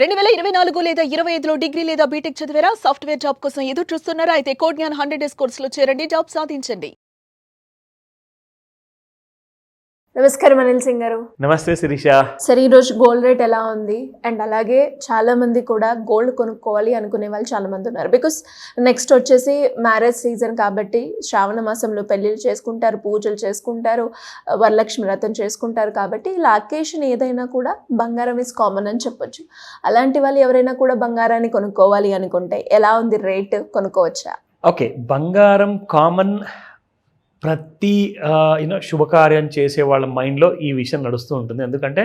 2024 లేదా 25లో డిగ్రీ లేదా బీటెక్ చదివారా? సాఫ్ట్‌వేర్ జాబ్ కోసం ఎదురు చూస్తున్నారా? అయితే కోడ్ జ్ఞాన్ 100 డేస్ కోర్సులో చేరండి. జాబ్ సాధించండి. నమస్కారం అనిల్ సింగ్ గారు. నమస్తే శిరీష. సరే, ఈరోజు గోల్డ్ రేట్ ఎలా ఉంది? అండ్ అలాగే చాలా మంది కూడా గోల్డ్ కొనుక్కోవాలి అనుకునే వాళ్ళు చాలా మంది ఉన్నారు. బికాస్ నెక్స్ట్ వచ్చేసి మ్యారేజ్ సీజన్ కాబట్టి శ్రావణ మాసంలో పెళ్ళిళ్ళు చేసుకుంటారు, పూజలు చేసుకుంటారు, వరలక్ష్మి వ్రతం చేసుకుంటారు. కాబట్టి ఇలా అకేషన్ ఏదైనా కూడా బంగారం ఇస్ కామన్ అని చెప్పొచ్చు. అలాంటి వాళ్ళు ఎవరైనా కూడా బంగారాన్ని కొనుక్కోవాలి అనుకుంటే ఎలా ఉంది రేట్? కొనుక్కోవచ్చా? ఓకే, బంగారం కామన్. ప్రతి శుభకార్యం చేసే వాళ్ళ మైండ్లో ఈ విషయం నడుస్తూ ఉంటుంది. ఎందుకంటే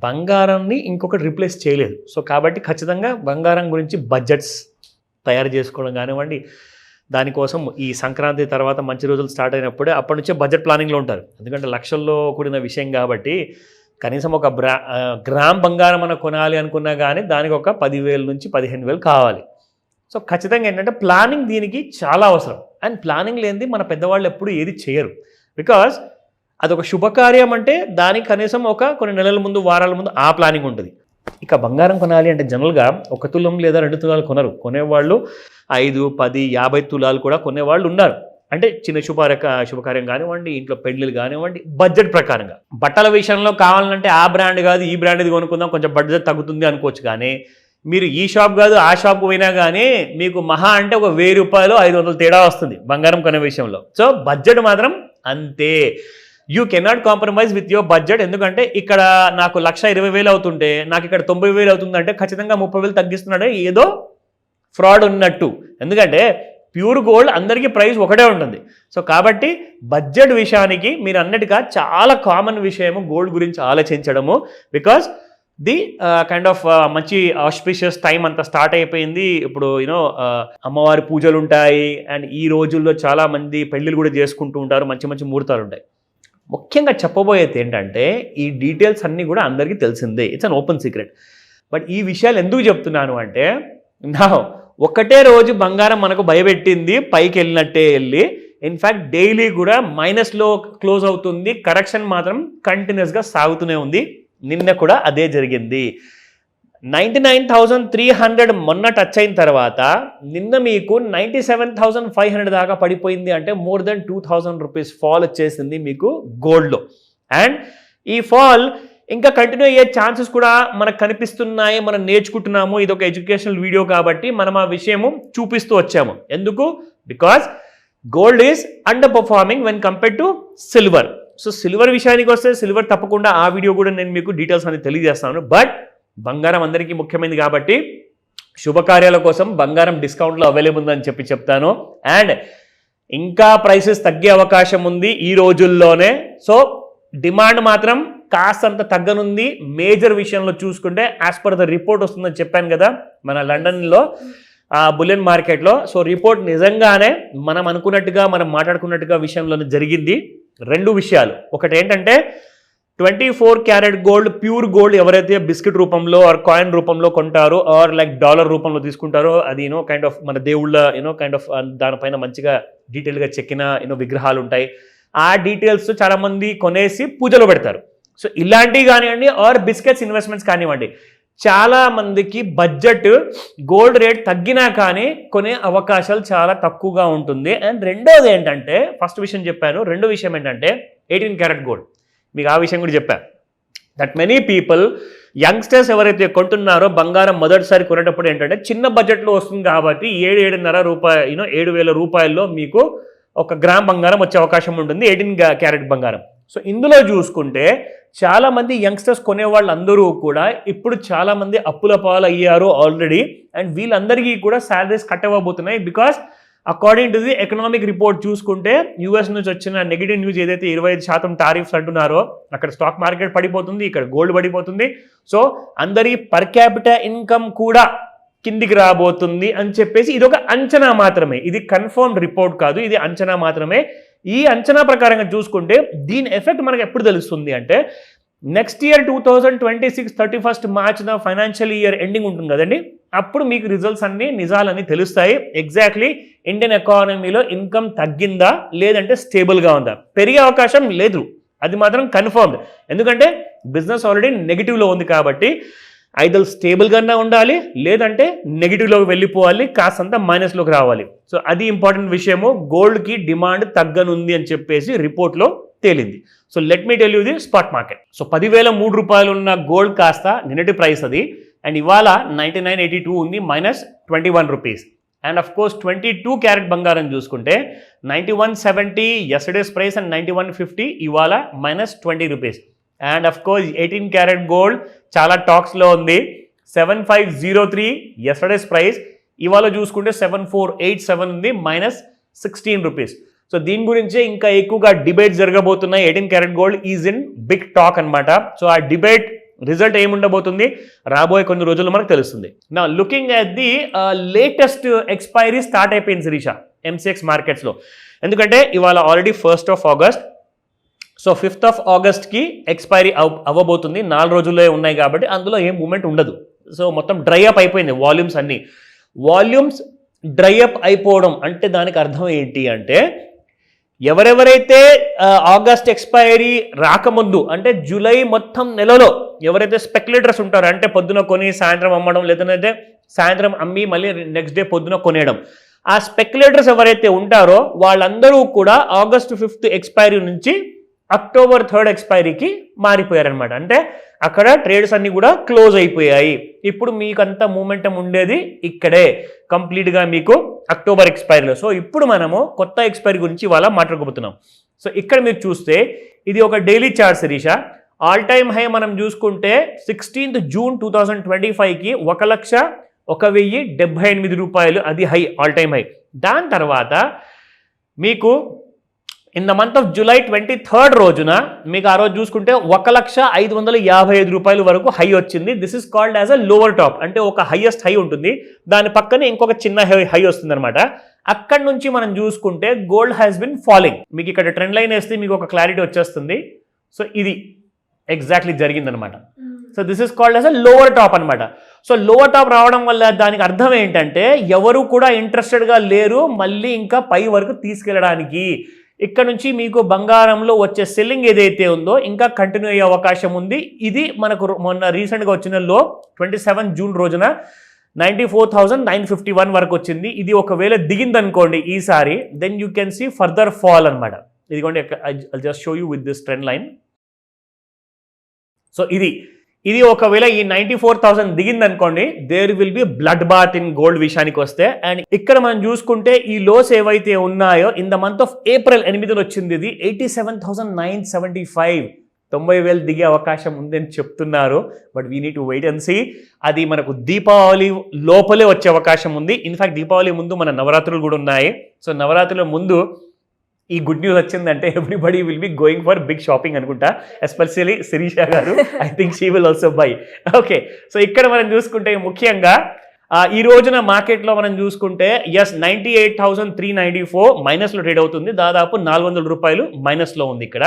బంగారాన్ని ఇంకొకటి రీప్లేస్ చేయలేదు. సో కాబట్టి ఖచ్చితంగా బంగారం గురించి బడ్జెట్స్ తయారు చేసుకోవడం కానివ్వండి, దానికోసం ఈ సంక్రాంతి తర్వాత మంచి రోజులు స్టార్ట్ అయినప్పుడే అప్పటి నుంచే బడ్జెట్ ప్లానింగ్లో ఉంటారు. ఎందుకంటే లక్షల్లో కూడిన విషయం కాబట్టి కనీసం ఒక గ్రామ్ బంగారం అన్న కొనాలి అనుకున్నా కానీ దానికి ఒక 10,000 నుంచి 15,000 కావాలి. సో ఖచ్చితంగా ఏంటంటే ప్లానింగ్ దీనికి చాలా అవసరం. అండ్ ప్లానింగ్ లేనిది మన పెద్దవాళ్ళు ఎప్పుడు ఏది చేయరు. బికాజ్ అదొక శుభకార్యం అంటే దానికి కనీసం కొన్ని నెలల ముందు, వారాల ముందు ఆ ప్లానింగ్ ఉంటుంది. ఇక బంగారం కొనాలి అంటే జనరల్గా 1 తులం లేదా 2 తులాలు కొనరు. కొనేవాళ్ళు 5, 10, 50 తులాలు కూడా కొనేవాళ్ళు ఉన్నారు. అంటే చిన్న శుభకార్యం కానివ్వండి, ఇంట్లో పెళ్ళిళ్ళు కానివ్వండి, బడ్జెట్ ప్రకారంగా. బట్టల విషయంలో కావాలంటే ఆ బ్రాండ్ కాదు ఈ బ్రాండ్ ఇది కొనుక్కుందాం, కొంచెం బడ్జెట్ తగ్గుతుంది అనుకోవచ్చు. కానీ మీరు ఈ షాప్ కాదు ఆ షాప్కి పోయినా కానీ మీకు మహా అంటే ఒక 1,000 రూపాయలు 500 తేడా వస్తుంది బంగారం కొనే విషయంలో. సో బడ్జెట్ మాత్రం అంతే. You cannot compromise with your budget. ఎందుకంటే ఇక్కడ నాకు 1,20,000 అవుతుంటే నాకు ఇక్కడ 90,000 అవుతుందంటే ఖచ్చితంగా 30,000 తగ్గిస్తున్నాడే, ఏదో ఫ్రాడ్ ఉన్నట్టు. ఎందుకంటే ప్యూర్ గోల్డ్ అందరికీ ప్రైస్ ఒకటే ఉంటుంది. సో కాబట్టి బడ్జెట్ విషయానికి మీరు అన్నట్టుగా చాలా కామన్ విషయము గోల్డ్ గురించి ఆలోచించడము. బికాజ్ ది కైండ్ ఆఫ్ మంచి ఆస్పిషియస్ టైం అంతా స్టార్ట్ అయిపోయింది. ఇప్పుడు అమ్మవారి పూజలు ఉంటాయి. అండ్ ఈ రోజుల్లో చాలామంది పెళ్ళిళ్ళు కూడా చేసుకుంటూ ఉంటారు. మంచి మంచి ముహూర్తాలు ఉంటాయి. ముఖ్యంగా చెప్పబోయేది ఏంటంటే ఈ డీటెయిల్స్ అన్నీ కూడా అందరికీ తెలిసిందే. It's an open secret. But ఈ విషయాలు ఎందుకు చెప్తున్నాను అంటే ఒకటే రోజు బంగారం మనకు భయపెట్టింది, పైకి వెళ్ళినట్టే వెళ్ళి ఇన్ఫ్యాక్ట్ డైలీ కూడా మైనస్లో క్లోజ్ అవుతుంది. కరెక్షన్ మాత్రం కంటిన్యూస్గా సాగుతూనే ఉంది. నిన్న కూడా అదే జరిగింది. 99,300 మొన్న టచ్ అయిన తర్వాత నిన్న మీకు 97,500 దాకా పడిపోయింది. అంటే మోర్ దెన్ 2,000 రూపీస్ ఫాల్ వచ్చేసింది మీకు గోల్డ్లో. అండ్ ఈ ఫాల్ ఇంకా కంటిన్యూ అయ్యే ఛాన్సెస్ కూడా మనకు కనిపిస్తున్నాయి. మనం నేర్చుకుంటున్నాము. ఇది ఒక ఎడ్యుకేషనల్ వీడియో కాబట్టి మనం ఆ విషయము చూపిస్తూ వచ్చాము. ఎందుకు? Because gold is under performing when compared to silver. So silver విషయానికి వస్తే సిల్వర్ తప్పకుండా ఆ వీడియో కూడా నేను మీకు డీటెయిల్స్ అనేది తెలియజేస్తాను. బట్ బంగారం అందరికీ ముఖ్యమైనది కాబట్టి శుభకార్యాల కోసం బంగారం డిస్కౌంట్లో అవైలబుల్ ఉందని చెప్తాను. అండ్ ఇంకా ప్రైసెస్ తగ్గే అవకాశం ఉంది ఈ రోజుల్లోనే. సో డిమాండ్ మాత్రం కాస్తంత తగ్గనుంది. మేజర్ విషయంలో చూసుకుంటే యాజ్ పర్ ద రిపోర్ట్ వస్తుందని చెప్పాను కదా మన లండన్లో బులియన్ మార్కెట్లో. సో రిపోర్ట్ నిజంగానే మనం అనుకున్నట్టుగా మనం మాట్లాడుకున్నట్టుగా విషయంలో జరిగింది. 2 విషయాలు. ఒకటి ఏంటంటే 24 క్యారెట్ గోల్డ్, ప్యూర్ గోల్డ్ ఎవరైతే బిస్కెట్ రూపంలో ఆర్ కాయిన్ రూపంలో కొంటారో ఆర్ లైక్ డాలర్ రూపంలో తీసుకుంటారో అది కైండ్ ఆఫ్ మన దేవుళ్ళ కైండ్ ఆఫ్ దానిపైన మంచిగా డీటెయిల్గా చెక్కిన విగ్రహాలు ఉంటాయి. ఆ డీటెయిల్స్ చాలామంది కొనేసి పూజలో పెడతారు. సో ఇలాంటివి కానివ్వండి ఆర్ బిస్కెట్స్ ఇన్వెస్ట్మెంట్స్ కానివ్వండి, చాలా మందికి బడ్జెట్ గోల్డ్ రేట్ తగ్గినా కానీ కొనే అవకాశాలు చాలా తక్కువగా ఉంటుంది. అండ్ రెండోది ఏంటంటే ఫస్ట్ విషయం చెప్పాను, రెండో విషయం ఏంటంటే 18 క్యారెట్ గోల్డ్. మీకు ఆ విషయం కూడా చెప్పాను. దట్ మెనీ పీపుల్ యంగ్స్టర్స్ ఎవరైతే కొంటున్నారో బంగారం మొదటిసారి కొనేటప్పుడు ఏంటంటే చిన్న బడ్జెట్లో వస్తుంది కాబట్టి 7,500 రూపాయలు 7,000 రూపాయల్లో మీకు 1 గ్రామ్ బంగారం వచ్చే అవకాశం ఉంటుంది, 18 క్యారెట్ బంగారం. సో ఇందులో చూసుకుంటే చాలామంది యంగ్స్టర్స్ కొనేవాళ్ళు అందరూ కూడా ఇప్పుడు చాలామంది అప్పుల పాలు అయ్యారు ఆల్రెడీ. అండ్ వీళ్ళందరికీ కూడా శాలరీస్ కట్ అవ్వబోతున్నాయి. Because according to the economic report చూసుకుంటే యూఎస్ నుంచి వచ్చిన నెగిటివ్ న్యూస్ ఏదైతే 25% టారిఫ్స్ అంటున్నారో అక్కడ స్టాక్ మార్కెట్ పడిపోతుంది, ఇక్కడ గోల్డ్ పడిపోతుంది. సో అందరి పర్ క్యాపిటల్ ఇన్కమ్ కూడా కిందికి రాబోతుంది అని చెప్పేసి ఇది ఒక అంచనా మాత్రమే. ఇది కన్ఫర్మ్డ్ రిపోర్ట్ కాదు, ఇది అంచనా మాత్రమే. ఈ అంచనా ప్రకారంగా చూసుకుంటే దీని ఎఫెక్ట్ మనకు ఎప్పుడు తెలుస్తుంది అంటే next year 2026 31 March financial year ending ఉంటుంది కదండి, అప్పుడు మీకు రిజల్ట్స్ అన్ని నిజాలన్నీ తెలుస్తాయి. ఎగ్జాక్ట్లీ ఇండియన్ ఎకానమీలో ఇన్కమ్ తగ్గిందా లేదంటే స్టేబుల్గా ఉందా, పెరిగే అవకాశం లేదు, అది మాత్రం కన్ఫర్మ్డ్. ఎందుకంటే బిజినెస్ ఆల్రెడీ నెగిటివ్లో ఉంది కాబట్టి ఐదర్ స్టేబుల్గానే ఉండాలి, లేదంటే నెగిటివ్లోకి వెళ్ళిపోవాలి, కాస్తంత మైనస్లోకి రావాలి. సో అది ఇంపార్టెంట్ విషయము. గోల్డ్కి డిమాండ్ తగ్గనుంది అని చెప్పేసి రిపోర్ట్లో తేలింది. So let me tell you the spot market. So 10,003 రూపాయలు ఉన్న గోల్డ్ కాస్త నిన్నటి ప్రైస్ అది, అండ్ ఇవాళ 99.82 ఉంది, -21 rupees. And of course 22 carrot బంగారం చూసుకుంటే 91.70 ఎస్టర్డేస్ ప్రైస్ అండ్ 91.50 ఇవాళ -20 rupees. And of course 18 carat gold చాలా టాక్స్లో ఉంది, 7503 ఎస్టర్డేస్ ప్రైస్, ఇవాళ చూసుకుంటే 7487 ఉంది, -16 రూపీస్. సో దీని గురించే ఇంకా ఎక్కువగా డిబేట్ జరగబోతున్నాయి. 18 carat gold is in big talk అనమాట. సో ఆ డిబేట్ రిజల్ట్ ఏముండబోతుంది రాబోయే కొన్ని రోజుల్లో మనకు తెలుస్తుంది. నా looking at the latest expiry start అయిపోయింది శిరీష ఎంసీఎక్స్ మార్కెట్స్లో. ఎందుకంటే ఇవాళ already 1st of August, so 5th of Augustకి ఎక్స్పైరీ అవ్వబోతుంది. 4 రోజుల్లో ఉన్నాయి కాబట్టి అందులో ఏం మూమెంట్ ఉండదు. సో మొత్తం డ్రై అప్ అయిపోయింది వాల్యూమ్స్ అన్నీ. వాల్యూమ్స్ డ్రై అప్ అయిపోవడం అంటే దానికి అర్థం ఏంటి అంటే, ఎవరెవరైతే ఆగస్ట్ ఎక్స్పైరీ రాకముందు అంటే జూలై మొత్తం నెలలో ఎవరైతే స్పెక్యులేటర్స్ ఉంటారో, అంటే పొద్దున కొని సాయంత్రం అమ్మడం, లేదంటే సాయంత్రం అమ్మి మళ్ళీ నెక్స్ట్ డే పొద్దున కొనేయడం, ఆ స్పెక్యులేటర్స్ ఎవరైతే ఉంటారో వాళ్ళందరూ కూడా August 5th ఎక్స్పైరీ నుంచి October 3rd ఎక్స్పైరీకి మారిపోయారనమాట. అంటే అక్కడ ట్రేడ్స్ అన్ని కూడా క్లోజ్ అయిపోయాయి. ఇప్పుడు మీకు అంత మూమెంటం ఉండేది ఇక్కడే కంప్లీట్గా మీకు అక్టోబర్ ఎక్స్పైరీలో. సో ఇప్పుడు మనము కొత్త ఎక్స్పైరీ గురించి ఇవాళ మాట్లాడుకోబోతున్నాం. సో ఇక్కడ మీరు చూస్తే ఇది ఒక daily chart Sirisha. All time high మనం చూసుకుంటే 16th June 2025కి 1,01,078 రూపాయలు, అది హై, ఆల్ టైమ్ హై. దాని తర్వాత మీకు in the month of July 23rd రోజున మీకు ఆ రోజు చూసుకుంటే 1,05,55 రూపాయల వరకు హై వచ్చింది. This is called as a lower top, అంటే ఒక హైయెస్ట్ హై ఉంటుంది, దాని పక్కనే ఇంకొక చిన్న హై వస్తుంది అనమాట. అక్కడి నుంచి మనం చూసుకుంటే గోల్డ్ హ్యాస్ బిన్ ఫాలింగ్. మీకు ఇక్కడ ట్రెండ్ లైన్ వేస్తే మీకు ఒక క్లారిటీ వచ్చేస్తుంది. సో ఇది ఎగ్జాక్ట్లీ జరిగిందనమాట. So this is called as a lower top అనమాట. సో లోవర్ టాప్ రావడం వల్ల దానికి అర్థం ఏంటంటే ఎవరు కూడా ఇంట్రెస్టెడ్గా లేరు మళ్ళీ ఇంకా పై వరకు తీసుకెళ్ళడానికి. ఇక్కడ నుంచి మీకు బంగారంలో వచ్చే సెల్లింగ్ ఏదైతే ఉందో ఇంకా కంటిన్యూ అయ్యే అవకాశం ఉంది. ఇది మనకు మొన్న రీసెంట్గా వచ్చిన లో 27 జూన్ రోజున 94,951 వరకు వచ్చింది. ఇది ఒకవేళ దిగిందనుకోండి ఈసారి, then you can see further fall అనమాట. ఇదిగోండి, I just show you with this trend line. So ఇది ఒకవేళ ఈ 94,000 దిగిందనుకోండి, there will be blood bath in gold విషయానికి వస్తే. అండ్ ఇక్కడ మనం చూసుకుంటే ఈ లోస్ ఏవైతే ఉన్నాయో in the month of April 8న వచ్చింది, ఇది 87,975, 90,000 దిగే అవకాశం ఉందని చెప్తున్నారు. But we need to wait and see. అది మనకు దీపావళి లోపలే వచ్చే అవకాశం ఉంది. ఇన్ఫాక్ట్ దీపావళి ముందు మన నవరాత్రులు కూడా ఉన్నాయి. సో నవరాత్రుల ముందు ఈ గుడ్ న్యూస్ వచ్చిందంటే everybody will be going for big shopping అనుకుంటా, ఎస్పెషల్లీ శిరీష గారు. I think she will also buy. Okay, so ఇక్కడ మనం చూసుకుంటే ముఖ్యంగా ఈ రోజున మార్కెట్లో మనం చూసుకుంటే 98,394 మైనస్లో ట్రేడ్ అవుతుంది. దాదాపు 400 రూపాయలు మైనస్లో ఉంది ఇక్కడ.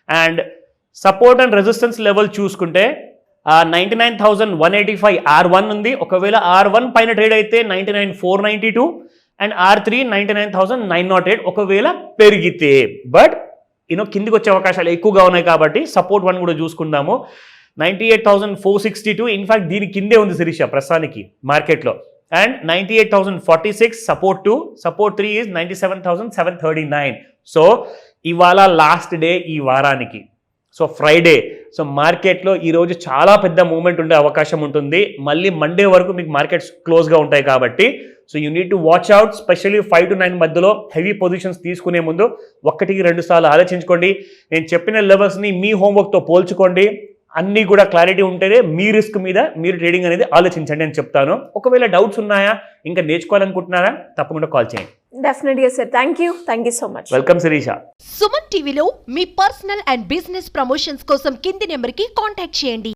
And support and resistance level చూసుకుంటే 99,185 R1 ఉంది. ఒకవేళ R1 పైన ట్రేడ్ అయితే 99,492 అండ్ R3 99,908 ఒకవేళ పెరిగితే. బట్ కిందికి వచ్చే అవకాశాలు ఎక్కువగా ఉన్నాయి కాబట్టి సపోర్ట్ 1 కూడా చూసుకుందాము. 98,462 ఇన్ఫాక్ట్ దీని కిందే ఉంది శిరీష ప్రస్తుతానికి మార్కెట్లో. And 98,046 support 2, support 3 is 97,739. So ఇవాళ లాస్ట్ డే ఈ వారానికి, సో ఫ్రైడే. సో మార్కెట్లో ఈరోజు చాలా పెద్ద మూవ్మెంట్ ఉండే అవకాశం ఉంటుంది. మళ్ళీ మండే వరకు మీకు మార్కెట్స్ క్లోజ్గా ఉంటాయి కాబట్టి so you need to watch out. Specially 5 to 9 మధ్యలో హెవీ పొజిషన్స్ తీసుకునే ముందు 1-2 సార్లు ఆలోచించుకోండి. నేను చెప్పిన లెవెల్స్ని మీ హోంవర్క్తో పోల్చుకోండి. అన్నీ కూడా క్లారిటీ ఉంటేనే మీ రిస్క్ మీద మీరు ట్రేడింగ్ అనేది ఆలోచించండి అని చెప్తాను. ఒకవేళ డౌట్స్ ఉన్నాయా, ఇంకా నేర్చుకోవాలనుకుంటున్నారా, తప్పకుండా కాల్ చేయండి. డెఫినెట్గా sir. Thank you so much. Welcome Sirisha. Suman టీవీలో మీ పర్సనల్ అండ్ బిజినెస్ ప్రమోషన్స్ కోసం కింది నెంబర్కి కాంటాక్ట్ చేయండి.